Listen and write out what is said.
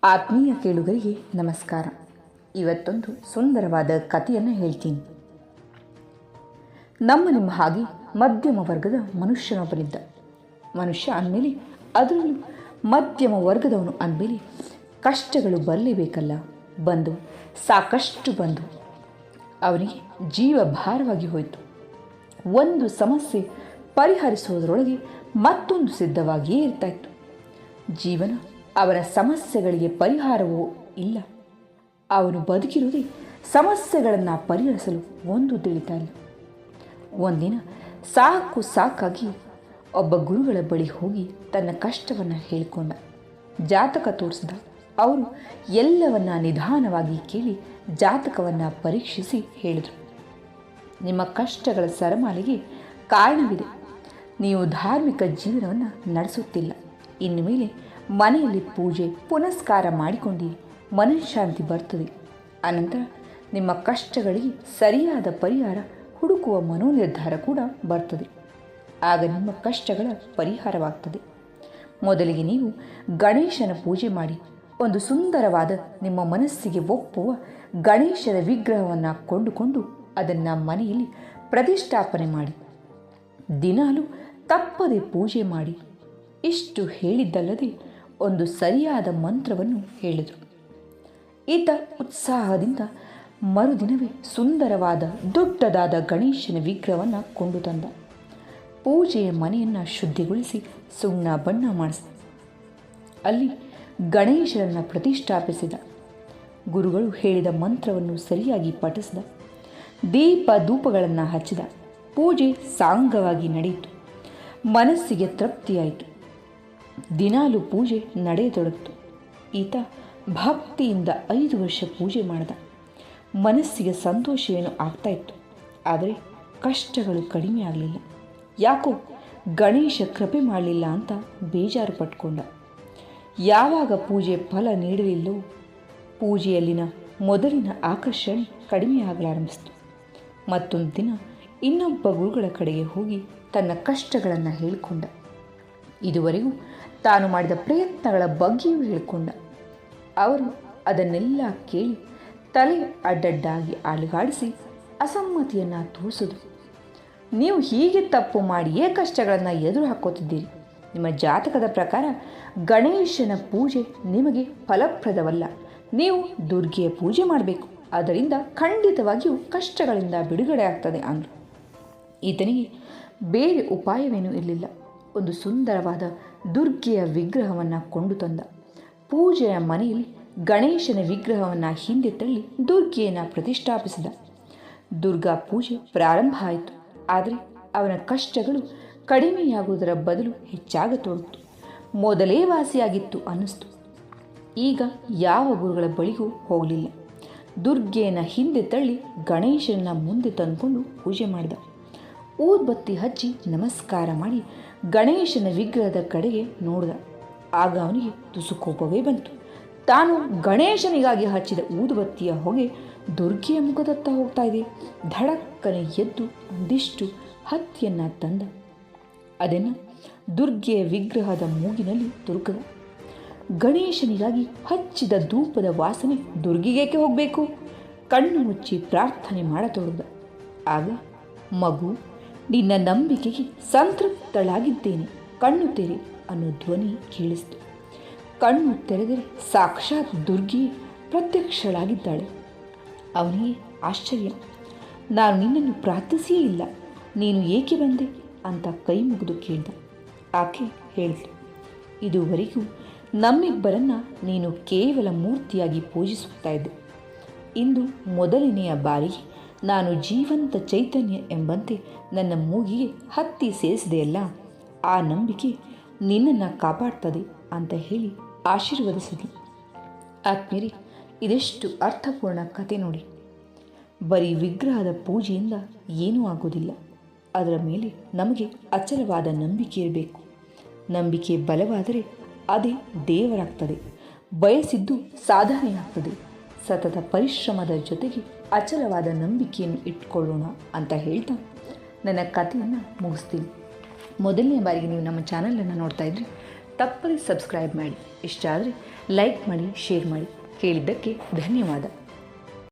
ಆತ್ಮೀಯ ಕೇಳುಗರಿಗೆ ನಮಸ್ಕಾರ. ಇವತ್ತೊಂದು ಸುಂದರವಾದ ಕಥೆಯನ್ನು ಹೇಳ್ತೀನಿ. ನಿಮ್ಮ ಹಾಗೆ ಮಧ್ಯಮ ವರ್ಗದ ಮನುಷ್ಯನೊಬ್ಬನಿದ್ದ. ಮನುಷ್ಯ ಅಂದಮೇಲೆ, ಅದರಲ್ಲೂ ಮಧ್ಯಮ ವರ್ಗದವನು ಅಂದಮೇಲೆ ಕಷ್ಟಗಳು ಬರಲೇಬೇಕಲ್ಲ. ಬಂದು ಸಾಕಷ್ಟು ಬಂದು ಅವನಿಗೆ ಜೀವ ಭಾರವಾಗಿ ಹೋಯಿತು. ಒಂದು ಸಮಸ್ಯೆ ಪರಿಹರಿಸುವುದರೊಳಗೆ ಮತ್ತೊಂದು ಸಿದ್ಧವಾಗಿಯೇ ಇರ್ತಾಯಿತ್ತು. ಜೀವನ ಅವನ ಸಮಸ್ಯೆಗಳಿಗೆ ಪರಿಹಾರವೂ ಇಲ್ಲ. ಅವನು ಬದುಕಿರುವುದೇ ಸಮಸ್ಯೆಗಳನ್ನು ಪರಿಹರಿಸಲು ಒಂದು ತಿಳಿತಾ ಇಲ್ಲ. ಒಂದಿನ ಸಾಕಾಗಿ ಒಬ್ಬ ಗುರುಗಳ ಬಳಿ ಹೋಗಿ ತನ್ನ ಕಷ್ಟವನ್ನು ಹೇಳಿಕೊಂಡ. ಜಾತಕ ತೋರಿಸಿದ. ಅವರು ಎಲ್ಲವನ್ನ ನಿಧಾನವಾಗಿ ಕೇಳಿ ಜಾತಕವನ್ನು ಪರೀಕ್ಷಿಸಿ ಹೇಳಿದರು, ನಿಮ್ಮ ಕಷ್ಟಗಳ ಸರಮಾಲೆಗೆ ಕಾರಣವಿದೆ. ನೀವು ಧಾರ್ಮಿಕ ಜೀವನವನ್ನು ನಡೆಸುತ್ತಿಲ್ಲ. ಇನ್ನು ಮೇಲೆ ಮನೆಯಲ್ಲಿ ಪೂಜೆ ಪುನಸ್ಕಾರ ಮಾಡಿಕೊಂಡು ಮನಃಶಾಂತಿ ಬರ್ತದೆ. ಅನಂತರ ನಿಮ್ಮ ಕಷ್ಟಗಳಿಗೆ ಸರಿಯಾದ ಪರಿಹಾರ ಹುಡುಕುವ ಮನೋನಿರ್ಧಾರ ಕೂಡ ಬರ್ತದೆ. ಆಗ ನಿಮ್ಮ ಕಷ್ಟಗಳ ಪರಿಹಾರವಾಗ್ತದೆ. ಮೊದಲಿಗೆ ನೀವು ಗಣೇಶನ ಪೂಜೆ ಮಾಡಿ ಒಂದು ಸುಂದರವಾದ ನಿಮ್ಮ ಮನಸ್ಸಿಗೆ ಒಪ್ಪುವ ಗಣೇಶನ ವಿಗ್ರಹವನ್ನು ಕೊಂಡುಕೊಂಡು ಅದನ್ನು ಮನೆಯಲ್ಲಿ ಪ್ರತಿಷ್ಠಾಪನೆ ಮಾಡಿ ದಿನಾಲೂ ತಪ್ಪದೆ ಪೂಜೆ ಮಾಡಿ. ಇಷ್ಟು ಹೇಳಿದ್ದಲ್ಲದೆ ಒಂದು ಸರಿಯಾದ ಮಂತ್ರವನ್ನು ಹೇಳಿದರು. ಈತ ಉತ್ಸಾಹದಿಂದ ಮರುದಿನವೇ ಸುಂದರವಾದ ದೊಡ್ಡದಾದ ಗಣೇಶನ ವಿಗ್ರಹವನ್ನು ಕೊಂಡು ತಂದ. ಪೂಜೆಯ ಮನೆಯನ್ನು ಶುದ್ಧಿಗೊಳಿಸಿ ಸುಣ್ಣ ಬಣ್ಣ ಮಾಡಿಸಿದ. ಅಲ್ಲಿ ಗಣೇಶನನ್ನು ಪ್ರತಿಷ್ಠಾಪಿಸಿದ. ಗುರುಗಳು ಹೇಳಿದ ಮಂತ್ರವನ್ನು ಸರಿಯಾಗಿ ಪಠಿಸಿದ. ದೀಪ ಧೂಪಗಳನ್ನು ಹಚ್ಚಿದ. ಪೂಜೆ ಸಾಂಗವಾಗಿ ನಡೆಯಿತು. ಮನಸ್ಸಿಗೆ ತೃಪ್ತಿಯಾಯಿತು. ದಿನಾಲು ಪೂಜೆ ನಡೆಯತೊಡಗಿತು. ಈತ ಭಕ್ತಿಯಿಂದ 5 ವರ್ಷ ಪೂಜೆ ಮಾಡಿದ. ಮನಸ್ಸಿಗೆ ಸಂತೋಷವೇನು ಆಗ್ತಾ ಇತ್ತು. ಆದರೆ ಕಷ್ಟಗಳು ಕಡಿಮೆ ಆಗಲಿಲ್ಲ. ಯಾಕೋ ಗಣೇಶ ಕೃಪೆ ಮಾಡಲಿಲ್ಲ ಅಂತ ಬೇಜಾರು ಪಟ್ಕೊಂಡ. ಯಾವಾಗ ಪೂಜೆ ಫಲ ನೀಡಲಿಲ್ಲೋ ಪೂಜೆಯಲ್ಲಿನ ಮೊದಲಿನ ಆಕರ್ಷಣೆ ಕಡಿಮೆ ಆಗಲಾರಂಭಿಸಿತು. ಮತ್ತೊಂದು ದಿನ ಇನ್ನೊಬ್ಬ ಗುರುಗಳ ಕಡೆಗೆ ಹೋಗಿ ತನ್ನ ಕಷ್ಟಗಳನ್ನು ಹೇಳಿಕೊಂಡ. ಇದುವರೆಗೂ ತಾನು ಮಾಡಿದ ಪ್ರಯತ್ನಗಳ ಬಗ್ಗೆಯೂ ಹೇಳಿಕೊಂಡ. ಅವರು ಅದನ್ನೆಲ್ಲ ಕೇಳಿ ತಲೆ ಅಡ್ಡಡ್ಡಾಗಿ ಅಲುಗಾಡಿಸಿ ಅಸಮ್ಮತಿಯನ್ನು ತೋರಿಸಿದ್ರು. ನೀವು ಹೀಗೆ ತಪ್ಪು ಮಾಡಿಯೇ ಕಷ್ಟಗಳನ್ನು ಎದುರು ಹಾಕೋತಿದ್ದೀರಿ. ನಿಮ್ಮ ಜಾತಕದ ಪ್ರಕಾರ ಗಣೇಶನ ಪೂಜೆ ನಿಮಗೆ ಫಲಪ್ರದವಲ್ಲ. ನೀವು ದುರ್ಗೆಯ ಪೂಜೆ ಮಾಡಬೇಕು. ಅದರಿಂದ ಖಂಡಿತವಾಗಿಯೂ ಕಷ್ಟಗಳಿಂದ ಬಿಡುಗಡೆ ಆಗ್ತದೆ ಅಂದರು. ಈತನಿಗೆ ಬೇರೆ ಉಪಾಯವೇನೂ ಇರಲಿಲ್ಲ. ಒಂದು ಸುಂದರವಾದ ದುರ್ಗೆಯ ವಿಗ್ರಹವನ್ನು ಕೊಂಡು ತಂದ. ಪೂಜೆಯ ಮನೆಯಲ್ಲಿ ಗಣೇಶನ ವಿಗ್ರಹವನ್ನು ಹಿಂದೆ ತಳ್ಳಿ ದುರ್ಗೆಯನ್ನು ಪ್ರತಿಷ್ಠಾಪಿಸಿದ. ದುರ್ಗಾ ಪೂಜೆ ಪ್ರಾರಂಭ ಆಯಿತು. ಆದರೆ ಅವನ ಕಷ್ಟಗಳು ಕಡಿಮೆಯಾಗುವುದರ ಬದಲು ಹೆಚ್ಚಾಗತೊಡಗಿತು. ಮೊದಲೇ ವಾಸಿಯಾಗಿತ್ತು ಅನ್ನಿಸ್ತು. ಈಗ ಯಾವ ಗುರುಗಳ ಬಳಿಗೂ ಹೋಗಲಿಲ್ಲ. ದುರ್ಗೆಯನ್ನು ಹಿಂದೆ ತಳ್ಳಿ ಗಣೇಶನ ಮುಂದೆ ತಂದುಕೊಂಡು ಪೂಜೆ ಮಾಡಿದ. ಊದ್ಬತ್ತಿ ಹಚ್ಚಿ ನಮಸ್ಕಾರ ಮಾಡಿ ಗಣೇಶನ ವಿಗ್ರಹದ ಕಡೆಗೆ ನೋಡಿದ. ಆಗ ಅವನಿಗೆ ತುಸು ಕೋಪವೇ ಬಂತು. ತಾನು ಗಣೇಶನಿಗಾಗಿ ಹಚ್ಚಿದ ಊದುಬತ್ತಿಯ ಹೊಗೆ ದುರ್ಗೆಯ ಮುಖದತ್ತ ಹೋಗ್ತಾ ಇದೆ. ಧಡಕ್ಕನೆ ಎದ್ದು ಒಂದಿಷ್ಟು ಹತ್ತಿಯನ್ನು ತಂದ. ಅದನ್ನು ದುರ್ಗೆಯ ವಿಗ್ರಹದ ಮೂಗಿನಲ್ಲಿ ತುರುಕದ. ಗಣೇಶನಿಗಾಗಿ ಹಚ್ಚಿದ ಧೂಪದ ವಾಸನೆ ದುರ್ಗೆಗೇಕೆ ಹೋಗಬೇಕು? ಕಣ್ಣು ಮುಚ್ಚಿ ಪ್ರಾರ್ಥನೆ ಮಾಡತೊಡಗಿದ. ಆಗ ಮಗು, ನಿನ್ನ ನಂಬಿಕೆಗೆ ಸಂತೃಪ್ತಳಾಗಿದ್ದೇನೆ, ಕಣ್ಣು ತೆರೆ ಅನ್ನೋ ಧ್ವನಿ ಕೇಳಿಸ್ತು. ಕಣ್ಣು ತೆರೆದರೆ ಸಾಕ್ಷಾತ್ ದುರ್ಗೆ ಪ್ರತ್ಯಕ್ಷಳಾಗಿದ್ದಾಳೆ. ಅವನಿಗೆ ಆಶ್ಚರ್ಯ. ನಾನು ನಿನ್ನನ್ನು ಪ್ರಾರ್ಥಿಸಿಯೇ ಇಲ್ಲ, ನೀನು ಏಕೆ ಬಂದೆ ಅಂತ ಕೈ ಮುಗಿದು ಕೇಳಿದ. ಆಕೆ ಹೇಳಿದ್ಳು, ಇದುವರೆಗೂ ನಮ್ಮಿಬ್ಬರನ್ನು ನೀನು ಕೇವಲ ಮೂರ್ತಿಯಾಗಿ ಪೂಜಿಸುತ್ತಾ ಇದ್ದೆ. ಇಂದು ಮೊದಲನೆಯ ಬಾರಿಗೆ ನಾನು ಜೀವಂತ ಚೈತನ್ಯ ಎಂಬಂತೆ ನನ್ನ ಮೂಗಿಗೆ ಹತ್ತಿ ಸೇರಿಸಿದೆಯಲ್ಲ, ಆ ನಂಬಿಕೆ ನಿನ್ನನ್ನು ಕಾಪಾಡ್ತದೆ ಅಂತ ಹೇಳಿ ಆಶೀರ್ವದಿಸಿದ್ಲು. ಆತ್ಮೀಯರೇ, ಇದೆಷ್ಟು ಅರ್ಥಪೂರ್ಣ ಕತೆ ನೋಡಿ. ಬರೀ ವಿಗ್ರಹದ ಪೂಜೆಯಿಂದ ಏನೂ ಆಗೋದಿಲ್ಲ. ಅದರ ಮೇಲೆ ನಮಗೆ ಅಚಲವಾದ ನಂಬಿಕೆ ಇರಬೇಕು. ನಂಬಿಕೆ ಬಲವಾದರೆ ಅದೇ ದೇವರಾಗ್ತದೆ. ಬಯಸಿದ್ದು ಸಾಧನೆಯಾಗ್ತದೆ. ಸತತ ಪರಿಶ್ರಮದ ಜೊತೆಗೆ ಅಚಲವಾದ ನಂಬಿಕೆಯನ್ನು ಇಟ್ಕೊಳ್ಳೋಣ ಅಂತ ಹೇಳ್ತಾ ನನ್ನ ಕಥೆಯನ್ನು ಮುಗಿಸ್ತೀನಿ. ಮೊದಲನೇ ಬಾರಿಗೆ ನೀವು ನಮ್ಮ ಚಾನಲನ್ನು ನೋಡ್ತಾ ಇದ್ದರೆ ತಪ್ಪದೇ ಸಬ್ಸ್ಕ್ರೈಬ್ ಮಾಡಿ. ಇಷ್ಟ ಆದರೆ ಲೈಕ್ ಮಾಡಿ, ಶೇರ್ ಮಾಡಿ. ಕೇಳಿದ್ದಕ್ಕೆ ಧನ್ಯವಾದ.